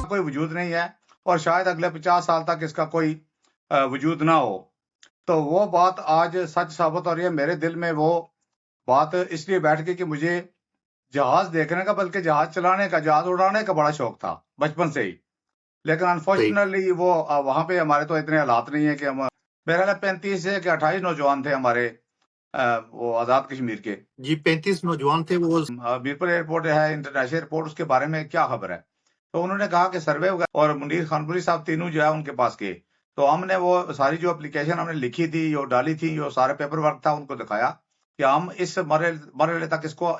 کوئی وجود نہیں ہے اور شاید اگلے 50 سال تک اس کا کوئی وجود نہ ہو. تو وہ بات آج سچ ثابت ہو رہی ہے. میرے دل میں وہ بات اس لیے بیٹھ گئی کہ مجھے جہاز دیکھنے کا بلکہ جہاز چلانے کا، جہاز اڑانے کا بڑا شوق تھا بچپن سے ہی. لیکن انفارچونیٹلی وہ وہاں پہ ہمارے تو اتنے حالات نہیں ہیں کہ ہم، میرا خیال 35 سے کہ 28 نوجوان تھے ہمارے وہ آزاد کشمیر کے. جی 35 نوجوان تھے. وہ میرپور ایئرپورٹ ہے انٹرنیشنل ایئرپورٹ، اس کے بارے میں کیا خبر ہے؟ تو انہوں نے کہا کہ سروے اور منیر خانپوری صاحب تینوں جو ہے ان کے پاس گئے. تو ہم نے وہ ساری جو اپلیکیشن ہم نے لکھی تھی، جو ڈالی تھی، جو سارے پیپر ورک تھا، ان کو دکھایا کہ ہم اس مرحلے تک اس کو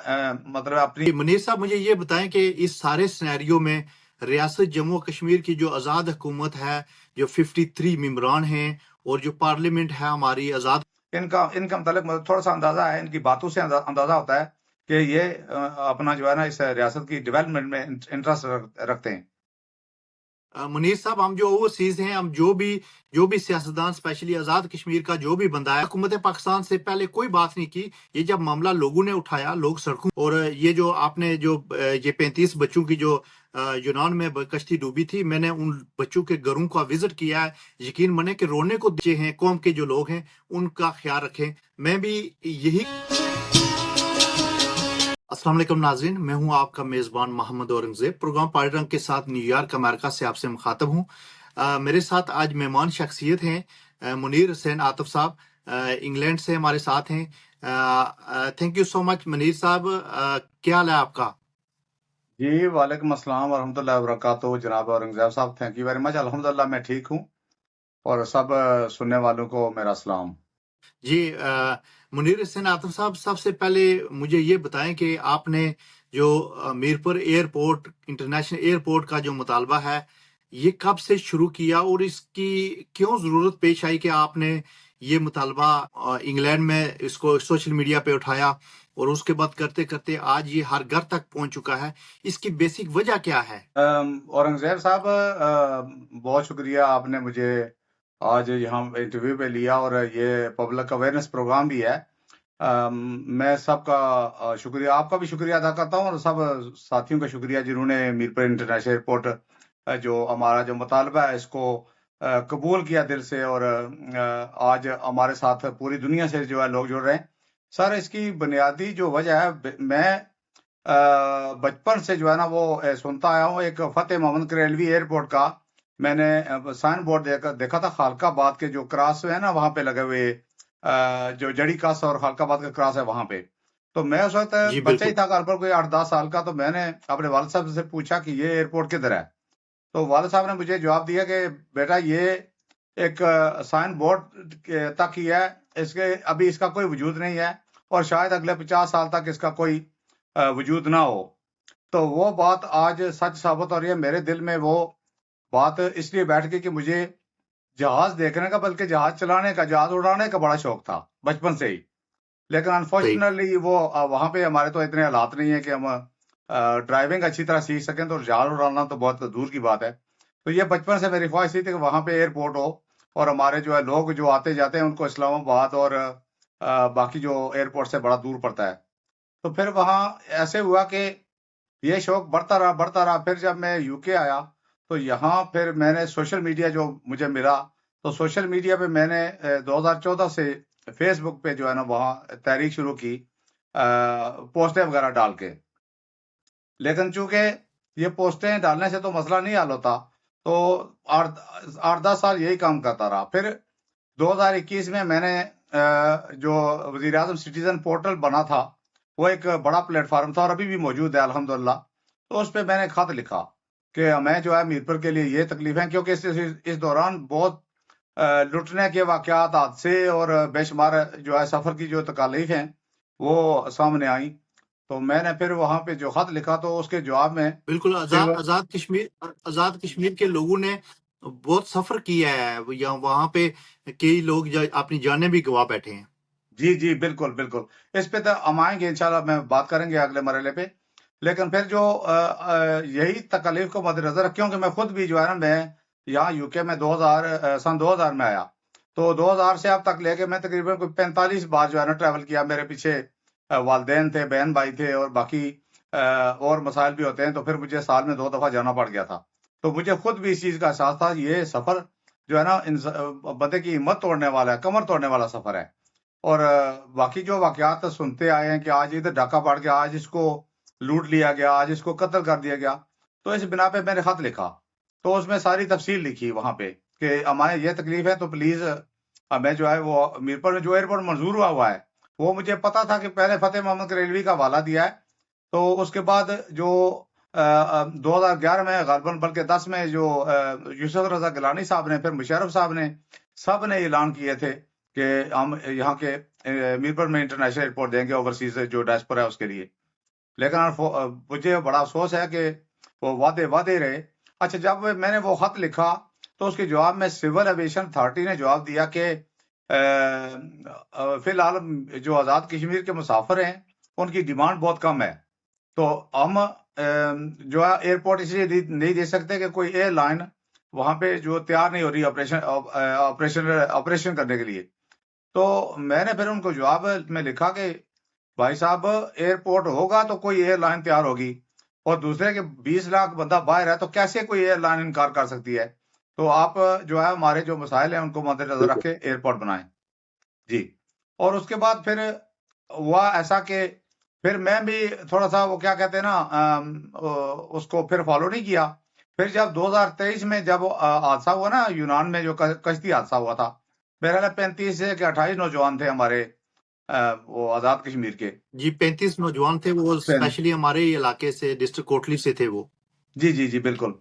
مطلب اپنی. منیر صاحب مجھے یہ بتائیں کہ اس سارے سینیریو میں ریاست جموں و کشمیر کی جو آزاد حکومت ہے، جو 53 ممبران ہیں اور جو پارلیمنٹ ہے ہماری آزاد، ان کا متعلق تھوڑا سا اندازہ ہے، ان کی باتوں سے اندازہ ہوتا ہے کہ یہ اپنا جو ہے نا اس ریاست کی ڈیولپمنٹ میں انٹرسٹ رکھتے ہیں. منیر صاحب ہم جو اوورسیز ہیں، ہم جو بھی سیاستدان اسپیشلی آزاد کشمیر کا جو بھی بندہ ہے، حکومت پاکستان سے پہلے کوئی بات نہیں کی. یہ جب معاملہ لوگوں نے اٹھایا، لوگ سڑکوں، اور یہ جو آپ نے یہ 35 بچوں کی جو یونان میں کشتی ڈوبی تھی، میں نے ان بچوں کے گھروں کا وزٹ کیا ہے. یقین مانے کہ رونے کو بچے ہیں، قوم کے جو لوگ ہیں ان کا خیال رکھیں. میں بھی یہی. السلام علیکم ناظرین، میں ہوں آپ کا میزبان محمد اورنگزیب. پروگرام پاڑی رنگ کے ساتھ نیو یارک امریکہ سے آپ سے مخاطب ہوں. میرے ساتھ آج مہمان شخصیت ہیں منیر حسین عاطف صاحب، انگلینڈ سے ہمارے ساتھ ہیں. تھینک یو سو مچ منیر صاحب. کیا حال ہے آپ کا؟ جی وعلیکم السلام ورحمۃ اللہ وبرکاتہ. جناب اورنگزیب صاحب تھینک یو ویری مچ. الحمدللہ میں ٹھیک ہوں اور سب سننے والوں کو میرا سلام. جی منیر حسین عاطف صاحب، سب سے پہلے مجھے یہ بتائیں کہ آپ نے جو میرپور ایئرپورٹ انٹرنیشنل ایئرپورٹ کا جو مطالبہ ہے، یہ کب سے شروع کیا اور اس کی کیوں ضرورت پیش آئی کہ آپ نے یہ مطالبہ انگلینڈ میں اس کو سوشل میڈیا پہ اٹھایا اور اس کے بعد کرتے کرتے آج یہ ہر گھر تک پہنچ چکا ہے؟ اس کی بیسک وجہ کیا ہے؟ اورنگزیب صاحب بہت شکریہ، آپ نے مجھے آج یہاں انٹرویو پہ لیا اور یہ پبلک اویئرنیس پروگرام بھی ہے. میں سب کا شکریہ، آپ کا بھی شکریہ ادا کرتا ہوں اور سب ساتھیوں کا شکریہ جنہوں نے میرپور انٹرنیشنل ایئرپورٹ جو ہمارا جو مطالبہ ہے اس کو قبول کیا دل سے. اور آج ہمارے ساتھ پوری دنیا سے جو ہے لوگ جڑ رہے ہیں. سر اس کی بنیادی جو وجہ ہے، میں بچپن سے جو ہے نا وہ سنتا آیا ہوں. ایک فتح محمد کریلوی ایئرپورٹ کا میں نے سائن بورڈ دیکھا تھا، خالق آباد کے جو کراس ہے نا وہاں پہ لگے ہوئے، جو جڑی کاس اور خالق آباد کا کراس ہے وہاں پہ. تو میں اس وقت جی بچہ ہی بالکل. تھا، گھر پر کوئی 8-10 سال کا. تو میں نے اپنے والد صاحب سے پوچھا کہ یہ ایئرپورٹ کدھر ہے. تو والد صاحب نے مجھے جواب دیا کہ بیٹا یہ ایک سائن بورڈ تک ہی ہے، اس کے ابھی اس کا کوئی وجود نہیں ہے اور شاید اگلے 50 سال تک اس کا کوئی وجود نہ ہو. تو وہ بات آج سچ ثابت ہو رہی ہے. میرے دل میں وہ بات اس لیے بیٹھ گئی کہ مجھے جہاز دیکھنے کا بلکہ جہاز چلانے کا، جہاز اڑانے کا بڑا شوق تھا بچپن سے ہی. لیکن انفارچونیٹلی وہ وہاں پہ ہمارے تو اتنے حالات نہیں ہیں کہ ہم ڈرائیونگ اچھی طرح سیکھ سکیں، تو جہاز اڑانا تو بہت دور کی بات ہے. تو یہ بچپن سے میری خواہش تھی کہ وہاں پہ ایئرپورٹ ہو اور ہمارے جو ہے لوگ جو آتے جاتے ہیں ان کو اسلام آباد اور باقی جو ایئرپورٹ سے بڑا دور پڑتا ہے. تو پھر وہاں ایسے ہوا کہ یہ شوق بڑھتا رہا. پھر جب میں یو کے آیا تو یہاں پھر میں نے سوشل میڈیا جو مجھے ملا، تو سوشل میڈیا پہ میں نے 2014 سے فیس بک پہ جو ہے نا وہاں تحریک شروع کی پوسٹیں وغیرہ ڈال کے. لیکن چونکہ یہ پوسٹیں ڈالنے سے تو مسئلہ نہیں حل ہوتا، تو 8-10 سال یہی کام کرتا رہا. پھر 2021 میں نے جو وزیر اعظم سٹیزن پورٹل بنا تھا، وہ ایک بڑا پلیٹ فارم تھا اور ابھی بھی موجود ہے الحمدللہ. تو اس پہ میں نے خط لکھا کہ ہمیں جو ہے میرپور کے لیے یہ تکلیف ہے، کیونکہ اس دوران بہت لٹنے کے واقعات، حادثے اور بے شمار جو ہے سفر کی جو تکالیف ہیں وہ سامنے آئیں. تو میں نے پھر وہاں پہ جو خط لکھا تو اس کے جواب میں بالکل. آزاد کشمیر کے لوگوں نے بہت سفر کیا ہے، یا وہاں پہ کئی لوگ اپنی جانیں بھی گوا بیٹھے ہیں. جی بالکل بالکل. اس پہ تو ہم آئیں گے انشاءاللہ، میں بات کریں گے اگلے مرحلے پہ. لیکن پھر جو یہی تکالیف کو مد نظر رکھ، کیونکہ میں خود بھی جو ہے نا میں یہاں یو کے میں سن 2000 میں آیا، تو 2000 سے اب تک لے کے میں تقریباً کوئی 45 بار جو ہے نا ٹریول کیا. میرے پیچھے والدین تھے، بہن بھائی تھے اور باقی اور مسائل بھی ہوتے ہیں. تو پھر مجھے سال میں 2 دفعہ جانا پڑ گیا تھا. تو مجھے خود بھی اس چیز کا احساس تھا یہ سفر جو ہے نا بندے کی ہمت توڑنے والا ہے، کمر توڑنے والا سفر ہے. اور باقی جو واقعات سنتے آئے ہیں کہ آج ادھر ڈاکہ پڑ گیا، آج اس کو لوٹ لیا گیا، آج اس کو قتل کر دیا گیا، تو اس بنا پہ میں نے خط لکھا. تو اس میں ساری تفصیل لکھی وہاں پہ کہ ہمارے یہ تکلیف ہے، تو پلیز ہمیں جو ہے وہ میرپور میں جو ایئرپورٹ منظور ہوا ہے، وہ مجھے پتا تھا کہ پہلے فتح محمد کریلوی کا حوالہ دیا ہے. تو اس کے بعد جو 2011 میں غالباً بلکہ 10 میں جو یوسف رضا گیلانی صاحب نے، پھر مشرف صاحب نے، سب نے اعلان کیے تھے کہ ہم یہاں کے میرپور میں انٹرنیشنل ایئرپورٹ دیں گے اوورسیز جو ڈائسپورا ہے اس کے لیے. لیکن مجھے بڑا افسوس ہے کہ وہ وعدے رہے. اچھا، جب میں نے وہ خط لکھا تو اس کے جواب میں سول ایویشن اتھارٹی نے جواب دیا کہ فی الحال جو آزاد کشمیر کے مسافر ہیں ان کی ڈیمانڈ بہت کم ہے، تو ہم جو ہے ایئرپورٹ اس لیے نہیں دے سکتے کہ کوئی ایئر لائن وہاں پہ جو تیار نہیں ہو رہی آپریشن کرنے کے لیے. تو میں نے پھر ان کو جواب میں لکھا کہ بھائی صاحب، ایئرپورٹ ہوگا تو کوئی ایئر لائن تیار ہوگی، اور دوسرے کے 20 لاکھ بندہ باہر ہے تو کیسے کوئی ایئر لائن انکار کر سکتی ہے. تو آپ جو ہے ہمارے جو مسائل ہیں ان کو مد نظر رکھ کے ایئرپورٹ بنائیں. جی. اور اس کے بعد پھر ہوا ایسا کہ پھر میں بھی تھوڑا سا وہ کیا کہتے ہیں نا اس کو پھر فالو نہیں کیا. پھر جب 2023 میں جب حادثہ ہوا نا یونان میں، جو کشتی حادثہ ہوا تھا، میرا 35 سے 28 نوجوان تھے ہمارے وہ آزاد کشمیر کے. جی 35 نوجوان تھے، وہ اسپیشلی ہمارے علاقے سے ڈسٹرکٹ کوٹلی سے تھے وہ. جی جی جی بالکل.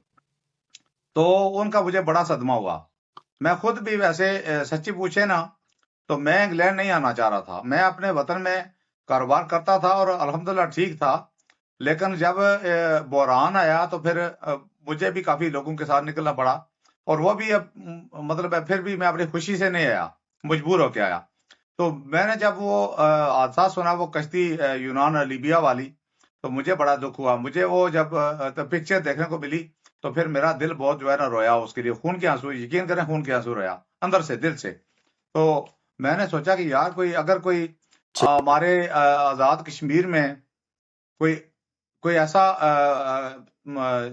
تو ان کا مجھے بڑا صدمہ ہوا. میں خود بھی ویسے سچی پوچھے نا تو میں انگلینڈ نہیں آنا چاہ رہا تھا. میں اپنے وطن میں کاروبار کرتا تھا اور الحمدللہ ٹھیک تھا. لیکن جب بحران آیا تو پھر مجھے بھی کافی لوگوں کے ساتھ نکلنا پڑا، اور وہ بھی مطلب پھر بھی میں اپنی خوشی سے نہیں آیا، مجبور ہو کے آیا. تو میں نے جب وہ حادثہ سنا، وہ کشتی یونان لیبیا والی، تو مجھے بڑا دکھ ہوا. مجھے وہ جب پکچر دیکھنے کو ملی تو پھر میرا دل بہت جو ہے نا رویا اس کے لیے. خون کے آنسو، یقین کریں خون کے آنسو رویا اندر سے، دل سے. تو میں نے سوچا کہ یار اگر کوئی ہمارے آزاد کشمیر میں کوئی ایسا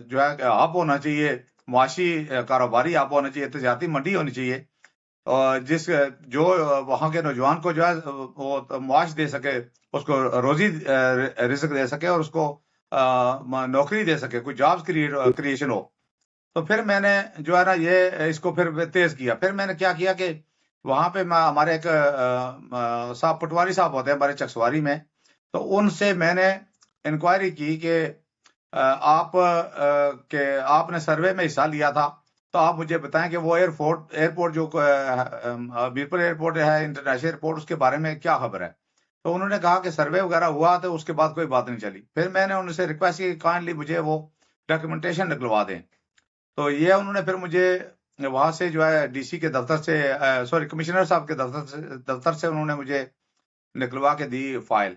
جو ہے ہب ہونا چاہیے، معاشی کاروباری ہب ہونا چاہیے، تجارتی منڈی ہونی چاہیے، اور جو وہاں کے نوجوان کو جو ہے وہ معاش دے سکے، اس کو روزی رزق دے سکے، اور اس کو نوکری دے سکے، کوئی جابز کریشن ہو. تو پھر میں نے جو ہے نا یہ اس کو پھر تیز کیا. پھر میں نے کیا کیا کہ وہاں پہ ہمارے ایک صاحب پٹواری صاحب ہوتے ہیں ہمارے چکسواری میں، تو ان سے میں نے انکوائری کی کہ آپ نے سروے میں حصہ لیا تھا، تو آپ مجھے بتائیں کہ وہ ایئرپورٹ جو میرپور ایئرپورٹ ہے انٹرنیشنل ایئرپورٹ، اس کے بارے میں کیا خبر ہے. تو انہوں نے کہا کہ سروے وغیرہ ہوا، تو اس کے بعد کوئی بات نہیں چلی. پھر میں نے ان سے ریکویسٹ کی کائنڈلی مجھے وہ ڈاکیومنٹیشن نکلوا دیں. تو یہ انہوں نے پھر مجھے وہاں سے جو ہے ڈی سی کے دفتر سے کمشنر صاحب کے دفتر سے انہوں نے مجھے نکلوا کے دی فائل.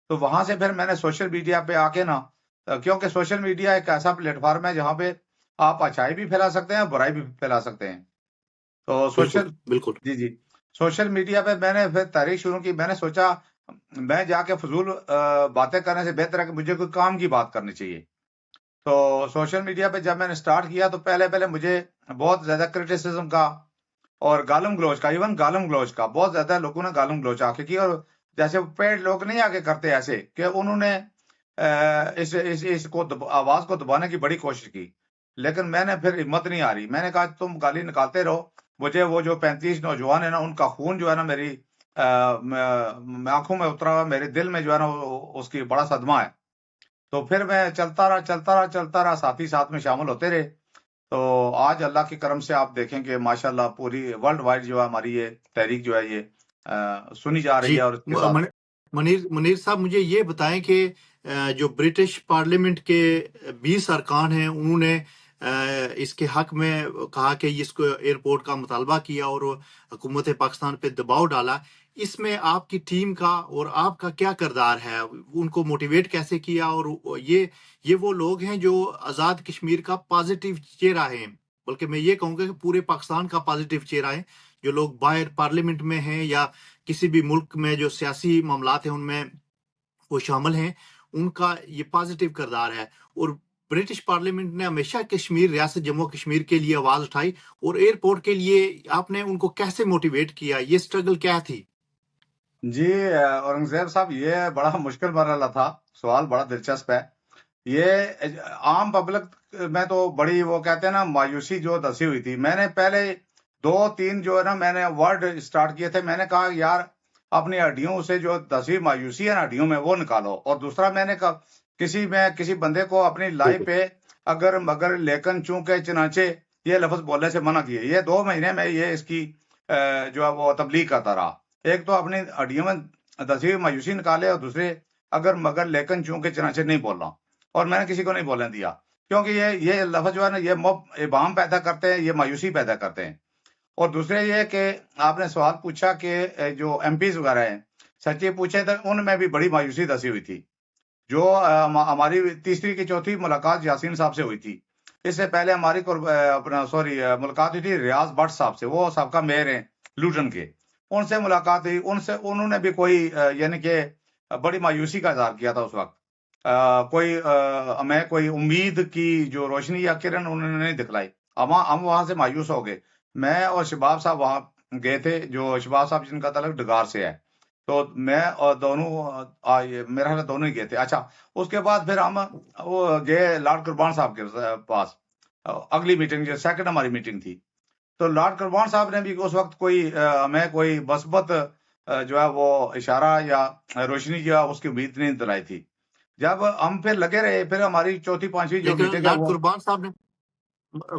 تو وہاں سے پھر میں نے سوشل میڈیا پہ آ کے نا، کیونکہ سوشل میڈیا ایک ایسا پلیٹ فارم ہے جہاں پہ آپ اچھائی بھی پھیلا سکتے ہیں، برائی بھی پھیلا سکتے ہیں. تو بالکل جی سوشل میڈیا پہ میں نے پھر تحریک شروع کی. میں نے سوچا میں جا کے فضول باتیں کرنے سے بہتر ہے کہ مجھے کوئی کام کی بات کرنی چاہیے. تو سوشل میڈیا پہ جب میں نے سٹارٹ کیا تو پہلے مجھے بہت زیادہ کرٹیسزم کا اور گالم گلوچ کا، ایون گالم گلوچ کا بہت زیادہ لوگوں نے گالم گلوچ آ کے کی. اور جیسے پیڑ لوگ نہیں آگے کرتے ایسے کہ انہوں نے اس کو آواز کو دبانے کی بڑی کوشش کی. لیکن میں نے پھر ہمت نہیں آ رہی. میں نے کہا تم گالی نکالتے رہو، مجھے وہ جو 35 نوجوان ہیں نا، ان کا خون جو ہے نا میری آنکھوں میں اترا ہوا، میرے دل میں جو ہے نا اس کی بڑا صدمہ ہے. تو پھر میں چلتا رہا، ساتھی ساتھ میں شامل ہوتے رہے. تو آج اللہ کے کرم سے آپ دیکھیں کہ ماشاءاللہ پوری ورلڈ وائڈ جو ہے ہماری یہ تحریک جو ہے یہ سنی جا رہی ہے. اور اس کے ساتھ منیر صاحب مجھے یہ بتائیں کہ جو برٹش پارلیمنٹ کے 20 ارکان ہیں، انہوں نے اس کے حق میں کہا کہ اس کو ایئرپورٹ کا مطالبہ کیا اور حکومت پاکستان پہ دباؤ ڈالا. اس میں آپ کی ٹیم کا اور آپ کا کیا کردار ہے؟ ان کو موٹیویٹ کیسے کیا؟ اور یہ وہ لوگ ہیں جو آزاد کشمیر کا پازیٹیو چہرہ ہیں، بلکہ میں یہ کہوں گا کہ پورے پاکستان کا پازیٹیو چہرہ ہے. جو لوگ باہر پارلیمنٹ میں ہیں یا کسی بھی ملک میں جو سیاسی معاملات ہیں ان میں وہ شامل ہیں، ان کا یہ پازیٹیو کردار ہے. اور برٹش پارلیمنٹ نے ہمیشہ کشمیر ریاست جموں کشمیر کے لیے آواز اٹھائی اور ایئرپورٹ کے لیے آپ نے ان کو کیسے موٹیویٹ کیا؟ یہ سٹرگل کیا تھی؟ جی اورنگزیب صاحب، یہ بڑا مشکل مرحلہ تھا. سوال بڑا دلچسپ ہے. یہ عام پبلک میں تو بڑی وہ کہتے ہیں نا مایوسی جو دسی ہوئی تھی. میں نے پہلے 2-3 جو ہے نا میں نے ورڈ سٹارٹ کیے تھے. میں نے کہا یار اپنی ہڈیوں سے جو دسی مایوسی ہے نا ہڈیوں میں وہ نکالو. اور دوسرا میں نے کہا کسی بندے کو اپنی لائف پہ اگر مگر لیکن چونکہ چنانچہ یہ لفظ بولنے سے منع کیے. یہ 2 مہینے میں یہ اس کی جو ہے وہ تبلیغ کرتا رہا. ایک تو اپنی ہڈیوں میں دسی ہوئی مایوسی نکالے اور دوسرے اگر مگر لیکن چونکہ چنانچہ نہیں بولنا. اور میں نے کسی کو نہیں بولنے دیا کیونکہ یہ لفظ جو ہے نا یہ ابہام پیدا کرتے ہیں، یہ مایوسی پیدا کرتے ہیں. اور دوسرے یہ کہ آپ نے سوال پوچھا کہ جو ایم پیز وغیرہ ہیں سچی پوچھے تو ان میں بھی بڑی مایوسی دسی ہوئی تھی. جو ہماری تیسری کی چوتھی ملاقات یاسین صاحب سے ہوئی تھی. اس سے پہلے ہماری ملاقات ہوئی تھی ریاض بٹ صاحب سے. وہ سابقہ میئر ہیں لوٹن کے. ان سے ملاقات ہوئی. انہوں نے بھی کوئی یعنی کہ بڑی مایوسی کا اظہار کیا تھا اس وقت. ہمیں کوئی امید کی جو روشنی یا کرن انہوں نے نہیں دکھلائی. ہم وہاں سے مایوس ہو گئے. میں اور شباب صاحب وہاں گئے تھے. جو شباب صاحب جن کا تعلق ڈگار سے ہے، تو میں اور میرا خیال دونوں ہی گئے تھے. اچھا، اس کے بعد پھر ہم وہ گئے لارڈ قربان صاحب کے پاس. اگلی میٹنگ جو سیکنڈ ہماری میٹنگ تھی، تو لارڈ قربان صاحب نے بھی اس وقت ہمیں کوئی مثبت جو ہے وہ اشارہ یا روشنی جو ہے اس کی امید نہیں دلائی تھی. جب ہم پھر لگے رہے، پھر ہماری چوتھی پانچویں جو لیکن میٹنگ ہے لارڈ وہ قربان صاحب نے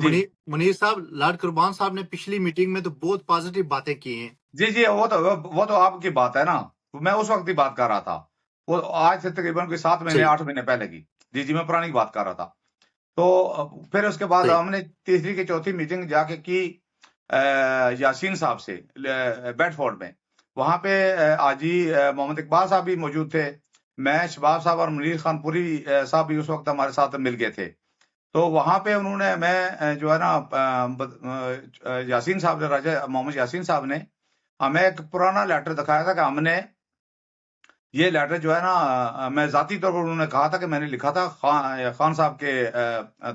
جی منیر صاحب، لارڈ قربان صاحب نے پچھلی میٹنگ میں تو بہت پازیٹیو باتیں کی ہیں. جی وہ تو آپ کی بات ہے نا. میں اس وقت ہی بات کر رہا تھا. وہ آج سے تقریباً کوئی 7 مہینے صحیح 8 مہینے پہلے کی. جی میں پرانی بات کر رہا تھا. تو پھر اس کے بعد صحیح ہم نے تیسری کی چوتھی میٹنگ جا کے کی یاسین صاحب سے بیڈ فورڈ میں. وہاں پہ آجی محمد اقبال صاحب بھی موجود تھے. میں، شباب صاحب اور منیر خان پوری صاحب بھی اس وقت ہمارے ساتھ مل گئے تھے. تو وہاں پہ انہوں نے جو ہے نا یاسین صاحب نے راجہ محمد یاسین صاحب نے ہمیں ایک پرانا لیٹر دکھایا تھا کہ ہم نے یہ لیٹر جو ہے نا میں ذاتی طور پر انہوں نے کہا تھا کہ میں نے لکھا تھا خان صاحب کے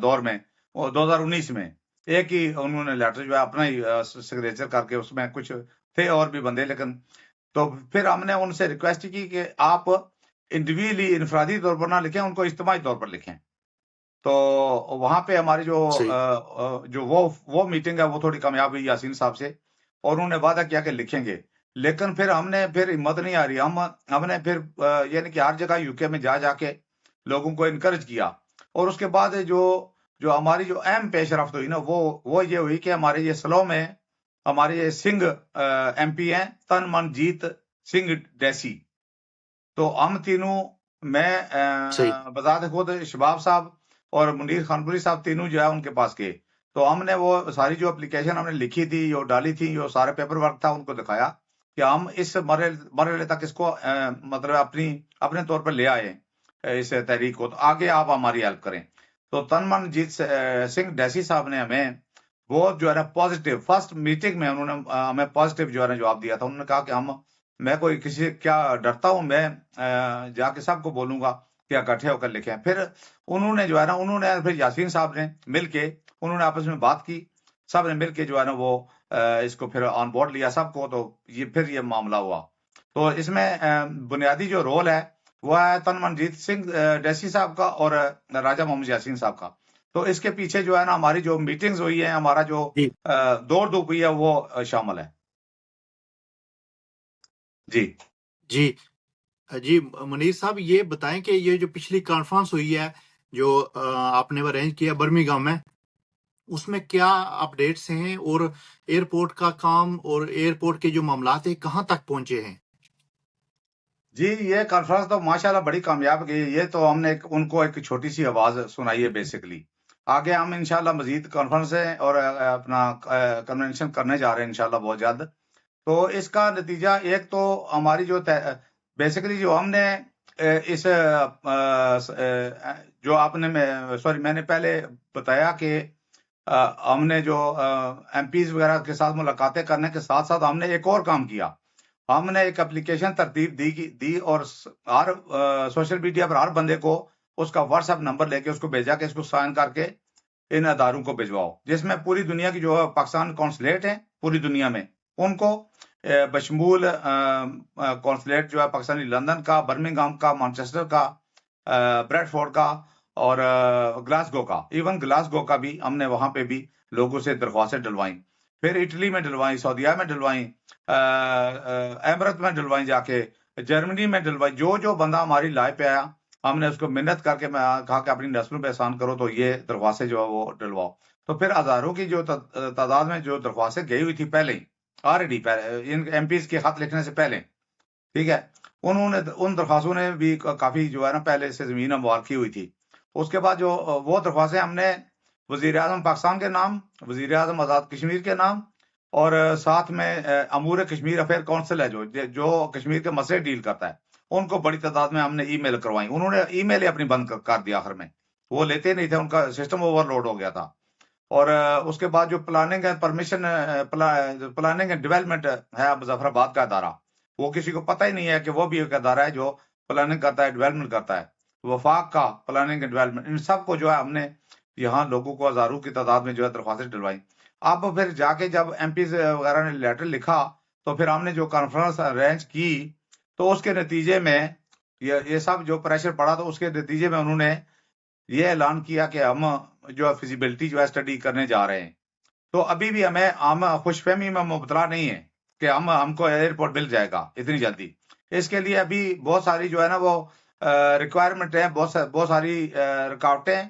دور میں، وہ 2019 میں. ایک ہی انہوں نے لیٹر جو ہے اپنا ہی سگنیچر کر کے، اس میں کچھ تھے اور بھی بندے، لیکن تو پھر ہم نے ان سے ریکویسٹ کی کہ آپ انڈیویجلی انفرادی طور پر نہ لکھیں، ان کو اجتماعی طور پر لکھیں. تو وہاں پہ ہماری صحیح جو وہ میٹنگ ہے وہ تھوڑی کامیاب ہوئی یاسین صاحب سے، اور انہوں نے وعدہ کیا کہ لکھیں گے. لیکن پھر ہم نے ہمت نہیں آ رہی. ہم نے پھر یعنی کہ ہر جگہ یو کے میں جا کے لوگوں کو انکریج کیا. اور اس کے بعد جو ہماری جو اہم پیش رفت ہوئی نا وہ یہ ہوئی کہ ہمارے یہ سلو میں ہمارے یہ سنگھ ایم پی ہیں تن من جیت سنگھ ڈیسی. تو ہم تینوں، میں صحیح بذات خود شباب صاحب اور منیر خانپوری صاحب تینوں جو ہے ان کے پاس گئے. تو ہم نے وہ ساری جو اپلیکیشن ہم نے لکھی تھی، جو ڈالی تھی، جو سارے پیپر ورک تھا، ان کو دکھایا کہ ہم اس مرحلے تک اس کو مطلب اپنے طور پر لے آئے اس تحریک کو. تو آگے آپ ہماری ہیلپ کریں. تو تن من جیت سنگھ ڈیسی صاحب نے ہمیں بہت جو ہے نا پازیٹیو، فرسٹ میٹنگ میں انہوں نے ہمیں پازیٹیو جو ہے نا جواب دیا تھا. انہوں نے کہا کہ میں کوئی کسی سے کیا ڈرتا ہوں، میں جا کے سب کو بولوں گا کہ اکٹھے ہو کر لکھیں. پھر انہوں نے جو ہے نا پھر یاسین صاحب نے مل کے انہوں نے آپس میں بات کی. سب نے مل کے جو ہے نا وہ اس کو پھر آن بورڈ لیا سب کو. تو پھر یہ معاملہ ہوا. تو اس میں بنیادی جو رول ہے وہ ہے تن من جیت سنگھ ڈیسی صاحب کا اور راجہ محمد یاسین صاحب کا. تو اس کے پیچھے جو ہے نا ہماری جو میٹنگز ہوئی ہیں، ہمارا جو جی دوڑ دھوپ ہوئی ہے، وہ شامل ہے. جی جی منیر صاحب، یہ بتائیں کہ یہ جو پچھلی کانفرنس ہوئی ہے جو آپ نے ارینج کیا برمنگھم میں، اس میں کیا اپڈیٹس ہیں اور ایئرپورٹ کا کام اور ایئرپورٹ کے جو معاملات ہیں کہاں تک پہنچے ہیں؟ جی یہ کانفرنس تو ماشاءاللہ بڑی کامیاب گئی. یہ تو ہم نے ان کو ایک چھوٹی سی آواز سنائی ہے بیسیکلی. آگے ہم انشاءاللہ مزید کانفرنسیں اور اپنا کنونشن کرنے جا رہے ہیں انشاءاللہ بہت جلد. تو اس کا نتیجہ ایک تو ہماری جو بیسیکلی جو ہم نے اس جو آپ نے میں نے پہلے بتایا کہ ہم نے جو ایم پیز وغیرہ کے ساتھ ملاقاتیں کرنے کے ساتھ ساتھ ہم نے ایک اور کام کیا. ہم نے ایک اپلیکیشن ترتیب دی اور ہر سوشل میڈیا پر ہر بندے کو اس کا واٹس ایپ نمبر لے کے اس کو بھیجا کہ اس کو سائن کر کے ان اداروں کو بھجواؤ، جس میں پوری دنیا کی جو پاکستان کونسلیٹ ہیں پوری دنیا میں ان کو بشمول کونسلیٹ جو ہے پاکستانی لندن کا، برمنگھام کا، مانچسٹر کا، بریڈ فورڈ کا اور گلاسگو کا، ایون گلاسگو کا بھی ہم نے وہاں پہ بھی لوگوں سے درخواستیں ڈلوائیں، پھر اٹلی میں ڈلوائیں، سعودیہ میں ڈلوائیں، امارات میں ڈلوائیں، جا کے جرمنی میں ڈلوائی، جو بندہ ہماری لائف پہ آیا ہم نے اس کو منت کر کے میں کہا کہ اپنی نسلوں پہ احسان کرو تو یہ درخواستیں جو ہے وہ ڈلواؤ، تو پھر ہزاروں کی جو تعداد میں جو درخواستیں گئی ہوئی تھی پہلے ہی آلریڈی ان ایم پیز کے خط لکھنے سے پہلے، ٹھیک ہے، انہوں نے ان درخواستوں نے بھی کافی جو ہے نا پہلے سے زمین ہموار کی ہوئی تھی۔ اس کے بعد جو وہ درخواستیں ہم نے وزیر اعظم پاکستان کے نام، وزیر اعظم آزاد کشمیر کے نام اور ساتھ میں امور کشمیر افیئر کونسل ہے جو کشمیر کے مسئلے ڈیل کرتا ہے، ان کو بڑی تعداد میں ہم نے ای میل کروائیں، انہوں نے ای میل اپنی بند کر دیا آخر میں، وہ لیتے نہیں تھے، ان کا سسٹم اوور لوڈ ہو گیا تھا۔ اور اس کے بعد جو planning and permission planning and development ہے مظفر آباد کا ادارہ، وہ کسی کو پتہ ہی نہیں ہے کہ وہ بھی ایک ادارہ ہے جو پلاننگ کرتا ہے، ڈیولپمنٹ کرتا ہے، وفاق کا پلاننگ اینڈ ڈیولپمنٹ، ان سب کو جو ہے ہم نے یہاں لوگوں کو ہزاروں کی تعداد میں جو ہے درخواستیں ڈلوائی۔ اب پھر جا کے جب ایم پیز وغیرہ نے لیٹر لکھا تو پھر ہم نے جو کانفرنس ارینج کی تو اس کے نتیجے میں یہ سب جو پریشر پڑا تو اس کے نتیجے میں انہوں نے یہ اعلان کیا کہ ہم جو ہے فیزیبلٹی جو ہے اسٹڈی کرنے جا رہے ہیں، تو ابھی بھی ہم خوش فہمی میں مبتلا نہیں ہیں کہ ہم کو ایئرپورٹ مل جائے گا اتنی جلدی، اس کے لیے ابھی بہت ساری جو ہے نا وہ ریکوائرمنٹ ہے، بہت ساری رکاوٹیں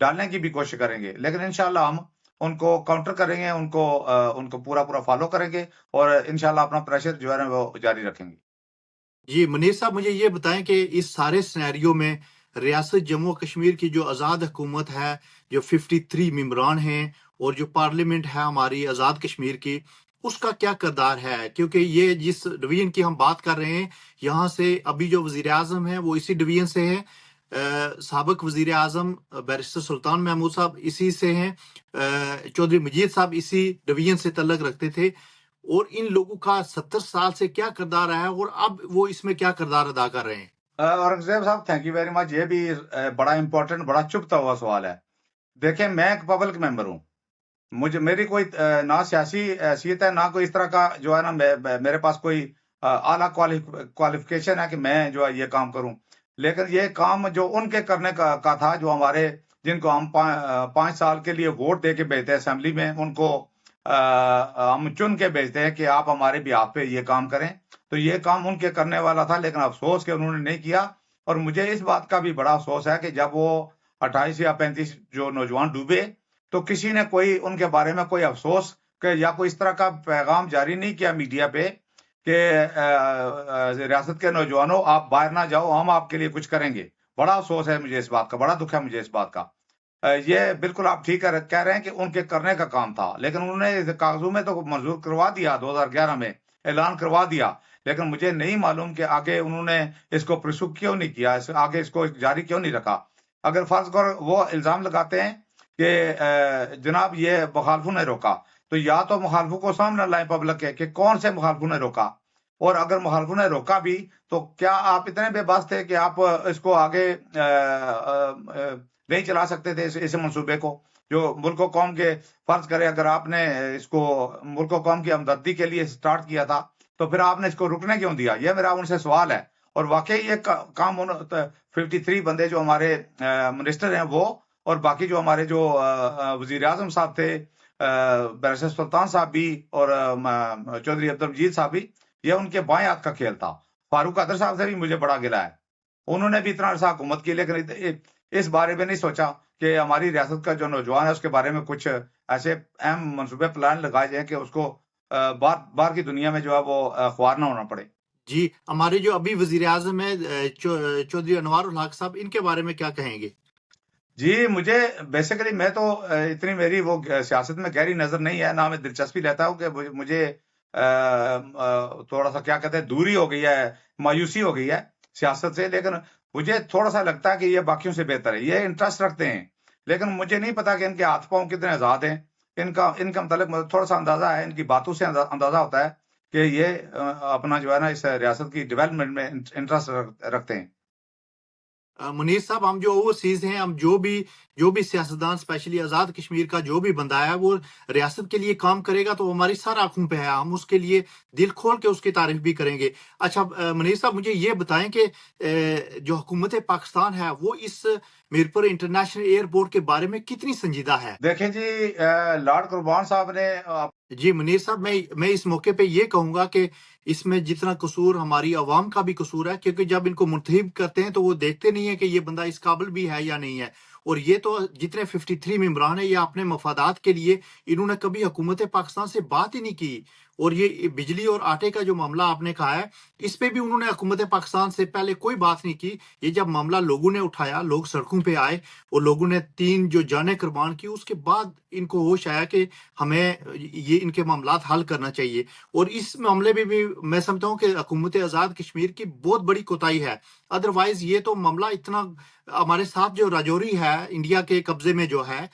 ڈالنے کی بھی کوشش کریں گے، لیکن انشاءاللہ ہم ان کو کاؤنٹر کریں گے، ان کو پورا فالو کریں گے اور انشاءاللہ اپنا پریشر جو ہے نا وہ جاری رکھیں گے۔ جی منیر صاحب، مجھے یہ بتائیں کہ اس سارے سینیریو میں ریاست جموں و کشمیر کی جو آزاد حکومت ہے، جو 53 ممبران ہیں اور جو پارلیمنٹ ہے ہماری آزاد کشمیر کی، اس کا کیا کردار ہے؟ کیونکہ یہ جس ڈویژن کی ہم بات کر رہے ہیں، یہاں سے ابھی جو وزیر اعظم ہیں وہ اسی ڈویژن سے ہیں، سابق وزیر اعظم بیرسٹر سلطان محمود صاحب اسی سے ہیں، چودھری مجید صاحب اسی ڈویژن سے تعلق رکھتے تھے، اور ان لوگوں کا 70 سال سے کیا کردار ہے اور اب وہ اس میں کیا کردار ادا کر رہے ہیں؟ اورنگزیب صاحب تھینک یو ویری مچ، یہ بھی بڑا امپورٹنٹ بڑا چبھتا ہوا سوال ہے۔ دیکھیں میں ایک پبلک ممبر ہوں، میری کوئی نہ سیاسی حیثیت ہے نہ کوئی اس طرح کا جو ہے نا میرے پاس کوئی اعلیٰ کوالیفیکیشن ہے کہ میں جو ہے یہ کام کروں، لیکن یہ کام جو ان کے کرنے کا تھا جو ہمارے جن کو ہم 5 سال کے لیے ووٹ دے کے بھیجتے ہیں اسمبلی میں، ان کو ہم چن کے بھیجتے ہیں کہ آپ ہمارے بیہاف پہ یہ کام کریں، تو یہ کام ان کے کرنے والا تھا، لیکن افسوس کہ انہوں نے نہیں کیا، اور مجھے اس بات کا بھی بڑا افسوس ہے کہ جب وہ 28 یا 35 جو نوجوان ڈوبے تو کسی نے کوئی ان کے بارے میں کوئی افسوس کہ یا کوئی اس طرح کا پیغام جاری نہیں کیا میڈیا پہ کہ ریاست کے نوجوانوں آپ باہر نہ جاؤ، ہم آپ کے لیے کچھ کریں گے۔ بڑا افسوس ہے مجھے اس بات کا، بڑا دکھ ہے مجھے اس بات کا۔ یہ بالکل آپ ٹھیک کہہ رہے ہیں کہ ان کے کرنے کا کام تھا، لیکن انہوں نے کاغذوں میں تو منظور کروا دیا، 2011 میں اعلان کروا دیا، لیکن مجھے نہیں معلوم کہ آگے انہوں نے اس کو پرسو کیوں نہیں کیا، آگے اس کو جاری کیوں نہیں رکھا۔ اگر فرض کر وہ الزام لگاتے ہیں کہ جناب یہ مخالفوں نے روکا، تو یا تو مخالفوں کو سامنے لائیں پبلک کے کہ کون سے مخالفوں نے روکا، اور اگر مخالفوں نے روکا بھی تو کیا آپ اتنے بے بس تھے کہ آپ اس کو آگے نہیں چلا سکتے تھے اس منصوبے کو جو ملک و قوم کے، فرض کرے اگر آپ نے اس کو ملک و قوم کی ہمدردی کے لیے سٹارٹ کیا تھا تو پھر آپ نے اس کو رکنے کیوں دیا؟ یہ میرا ان سے سوال ہے۔ اور واقعی یہ کام 53 بندے جو ہمارے منسٹر ہیں وہ، اور باقی جو ہمارے جو وزیر اعظم صاحب تھے، بیرسٹر سلطان صاحب بھی اور چودھری عبدالمجید صاحب بھی، یہ ان کے بائیں ہاتھ کا کھیل تھا۔ فاروق قادر صاحب سے بھی مجھے بڑا گلہ ہے، انہوں نے بھی اتنا عرصہ حکومت کی لیکن اس بارے میں نہیں سوچا کہ ہماری ریاست کا جو نوجوان ہے اس کے بارے میں کچھ ایسے اہم منصوبے پلان لگائے جائیں کہ اس کو باہر کی دنیا میں جو ہے وہ خوار نہ ہونا پڑے۔ جی، ہمارے جو ابھی وزیر اعظم ہے چودھری انوار الحق صاحب، ان کے بارے میں کیا کہیں گے؟ جی مجھے بیسیکلی میں تو اتنی میری وہ سیاست میں گہری نظر نہیں ہے، نہ میں دلچسپی لیتا ہوں کہ مجھے تھوڑا سا کیا کہتے ہیں دوری ہو گئی ہے، مایوسی ہو گئی ہے سیاست سے، لیکن مجھے تھوڑا سا لگتا ہے کہ یہ باقیوں سے بہتر ہے، یہ انٹرسٹ رکھتے ہیں، لیکن مجھے نہیں پتا کہ ان کے ہاتھ پاؤں کتنے آزاد ہیں، ان کا متعلق مجھے تھوڑا سا اندازہ ہے، ان کی باتوں سے اندازہ ہوتا ہے کہ یہ اپنا جو ہے نا اس ریاست کی ڈیولپمنٹ میں انٹرسٹ رکھتے ہیں۔ منیر صاحب ہم جو اوورسیز ہیں ہم جو بھی سیاستدان اسپیشلی آزاد کشمیر کا جو بھی بندہ ہے وہ ریاست کے لیے کام کرے گا تو ہماری سر آنکھوں پہ ہے، ہم اس کے لیے دل کھول کے اس کی تعریف بھی کریں گے۔ اچھا منیر صاحب مجھے یہ بتائیں کہ جو حکومت پاکستان ہے وہ اس میرپور انٹرنیشنل ایئرپورٹ کے بارے میں کتنی سنجیدہ ہے؟ دیکھیں جی، لارڈ قربان صاحب نے جی منیر صاحب میں اس موقع پہ یہ کہوں گا کہ اس میں جتنا قصور ہماری عوام کا بھی قصور ہے، کیونکہ جب ان کو منتخب کرتے ہیں تو وہ دیکھتے نہیں ہیں کہ یہ بندہ اس قابل بھی ہے یا نہیں ہے، اور یہ تو جتنے 53 ممبران ہیں یہ اپنے مفادات کے لیے انہوں نے کبھی حکومت پاکستان سے بات ہی نہیں کی۔ اور یہ بجلی اور آٹے کا جو معاملہ آپ نے کہا ہے اس پہ بھی انہوں نے حکومت پاکستان سے پہلے کوئی بات نہیں کی۔ یہ جب معاملہ لوگوں نے اٹھایا، لوگ سڑکوں پہ آئے اور لوگوں نے 3 جو جانیں قربان کی، اس کے بعد ان کو ہوش آیا کہ ہمیں یہ ان کے معاملات حل کرنا چاہیے۔ اور اس معاملے میں بھی میں سمجھتا ہوں کہ حکومت آزاد کشمیر کی بہت بڑی کوتاہی ہے، ادروائز یہ تو معاملہ اتنا ہمارے ساتھ جو راجوری ہے انڈیا کے قبضے میں جو ہے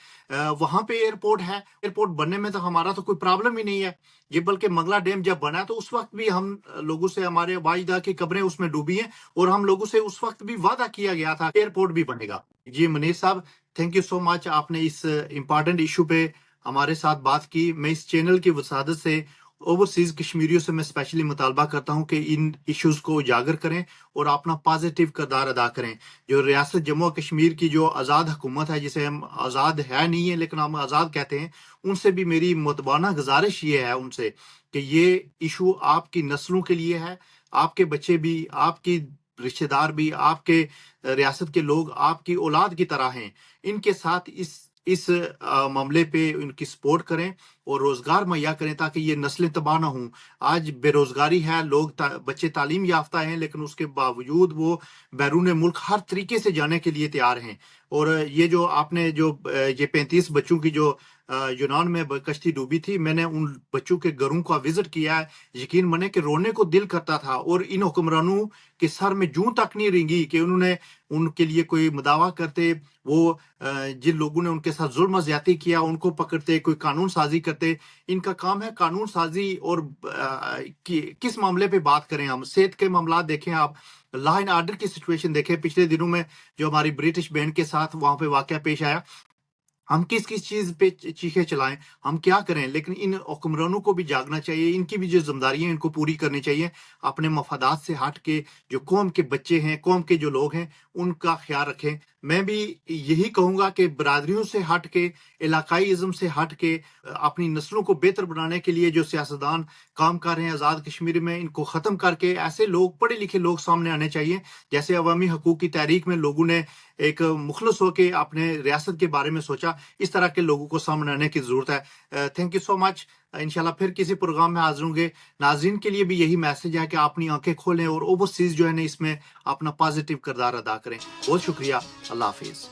وہاں پہ ایئرپورٹ ہے، ایئرپورٹ بننے میں تو ہمارا تو کوئی پرابلم ہی نہیں ہے یہ، بلکہ منگلا ڈیم جب بنا ہے تو اس وقت بھی ہم لوگوں سے ہمارے واجدہ کی قبریں اس میں ڈوبی ہیں اور ہم لوگوں سے اس وقت بھی وعدہ کیا گیا تھا ایئرپورٹ بھی بنے گا۔ جی منیر صاحب تھینک یو سو مچ، آپ نے اس امپارٹنٹ ایشو پہ ہمارے ساتھ بات کی۔ میں اس چینل کی وسادت سے اوورسیز کشمیریوں سے میں اسپیشلی مطالبہ کرتا ہوں کہ ان ایشوز کو اجاگر کریں اور اپنا پازیٹیو کردار ادا کریں۔ جو ریاست جموں و کشمیر کی جو آزاد حکومت ہے، جسے ہم آزاد ہے نہیں ہے لیکن ہم آزاد کہتے ہیں، ان سے بھی میری متبانہ گزارش یہ ہے ان سے کہ یہ ایشو آپ کی نسلوں کے لیے ہے، آپ کے بچے بھی، آپ کی رشتہ دار بھی، آپ کے ریاست کے لوگ آپ کی اولاد کی طرح ہیں، ان کے ساتھ اس معاملے پہ ان کی سپورٹ کریں اور روزگار مہیا کریں تاکہ یہ نسلیں تباہ نہ ہوں۔ آج بے روزگاری ہے، بچے تعلیم یافتہ ہیں لیکن اس کے باوجود وہ بیرون ملک ہر طریقے سے جانے کے لیے تیار ہیں۔ اور یہ جو آپ نے جو یہ 35 بچوں کی جو یونان میں کشتی ڈوبی تھی، میں نے ان بچوں کے گھروں کا وزٹ کیا ہے، یقین مانے کہ رونے کو دل کرتا تھا، اور ان حکمرانوں کے سر میں جوں تک نہیں رنگی کہ انہوں نے ان کے لیے کوئی مداوع کرتے، وہ جن لوگوں نے ان کے ساتھ ظلم و زیادتی کیا ان کو پکڑتے، کوئی قانون سازی کرتے۔ ان کا کام ہے قانون سازی، اور کس معاملے پہ بات کریں، ہم صحت کے معاملات دیکھیں، آپ لا اینڈ آرڈر کی سچویشن دیکھیں، پچھلے دنوں میں جو ہماری برٹش بینڈ کے ساتھ وہاں پہ واقعہ پیش آیا، ہم کس چیز پہ چیخیں چلائیں، ہم کیا کریں، لیکن ان حکمرانوں کو بھی جاگنا چاہیے، ان کی بھی جو ذمہ داریاں ان کو پوری کرنی چاہیے، اپنے مفادات سے ہٹ کے جو قوم کے بچے ہیں، قوم کے جو لوگ ہیں ان کا خیال رکھیں۔ میں بھی یہی کہوں گا کہ برادریوں سے ہٹ کے، علاقائی ازم سے ہٹ کے، اپنی نسلوں کو بہتر بنانے کے لیے جو سیاستدان کام کر رہے ہیں آزاد کشمیر میں، ان کو ختم کر کے ایسے لوگ، پڑھے لکھے لوگ سامنے آنے چاہیے، جیسے عوامی حقوق کی تحریک میں لوگوں نے ایک مخلص ہو کے اپنے ریاست کے بارے میں سوچا، اس طرح کے لوگوں کو سامنے آنے کی ضرورت ہے۔ تھینک یو سو مچ، انشاءاللہ پھر کسی پروگرام میں حاضر ہوں گے۔ ناظرین کے لیے بھی یہی میسج ہے کہ اپنی آنکھیں کھولیں اور اوورسیز جو ہے نا اس میں اپنا پازیٹیو کردار ادا کریں۔ بہت شکریہ، اللہ حافظ۔